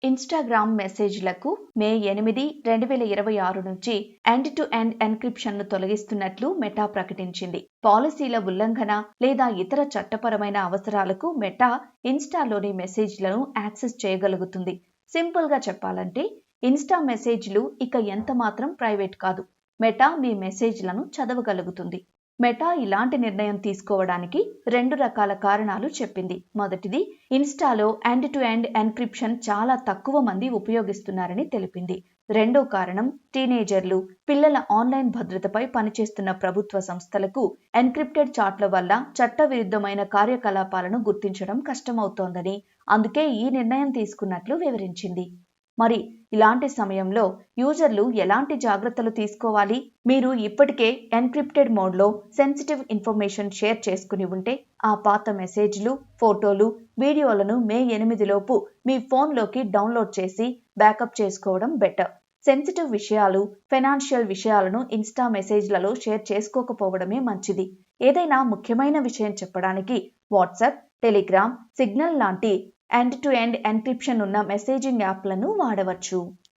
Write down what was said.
Instagram మెసేజ్లకు మే 8, 2026 నుంచి end to end ఎన్క్రిప్షన్ను తొలగిస్తున్నట్లు meta ప్రకటించింది. పాలసీల ఉల్లంఘన లేదా ఇతర చట్టపరమైన అవసరాలకు మెటా ఇన్స్టాలోని మెసేజ్లను యాక్సెస్ చేయగలుగుతుంది. సింపుల్గా చెప్పాలంటే ఇన్స్టా మెసేజ్లు ఇక ఎంత మాత్రం ప్రైవేట్ కాదు. మెటా మీ మెసేజ్లను చదవగలుగుతుంది. మెటా ఇలాంటి నిర్ణయం తీసుకోవడానికి 2 రకాల కారణాలు చెప్పింది. మొదటిది, ఇన్స్టాలో ఎండ్ టు ఎండ్ ఎన్క్రిప్షన్ చాలా తక్కువ మంది ఉపయోగిస్తున్నారని తెలిపింది. రెండో కారణం, టీనేజర్లు, పిల్లల ఆన్లైన్ భద్రతపై పనిచేస్తున్న ప్రభుత్వ సంస్థలకు ఎన్క్రిప్టెడ్ చాట్ల వల్ల చట్టవిరుద్ధమైన కార్యకలాపాలను గుర్తించడం కష్టమవుతోందని, అందుకే ఈ నిర్ణయం తీసుకున్నట్లు వివరించింది. మరి ఇలాంటి సమయంలో యూజర్లు ఎలాంటి జాగ్రత్తలు తీసుకోవాలి? మీరు ఇప్పటికే ఎన్క్రిప్టెడ్ మోడ్లో సెన్సిటివ్ ఇన్ఫర్మేషన్ షేర్ చేసుకుని ఉంటే ఆ పాత మెసేజ్లు, ఫోటోలు, వీడియోలను మే 8 లోపు మీ ఫోన్లోకి డౌన్లోడ్ చేసి బ్యాకప్ చేసుకోవడం బెటర్. సెన్సిటివ్ విషయాలు, ఫైనాన్షియల్ విషయాలను ఇన్స్టా మెసేజ్లలో షేర్ చేసుకోకపోవడమే మంచిది. ఏదైనా ముఖ్యమైన విషయం చెప్పడానికి వాట్సాప్, టెలిగ్రామ్, సిగ్నల్ లాంటి ఎండ్ టు ఎండ్ ఎన్క్రిప్షన్ ఉన్న మెసేజింగ్ యాప్లను వాడవచ్చు.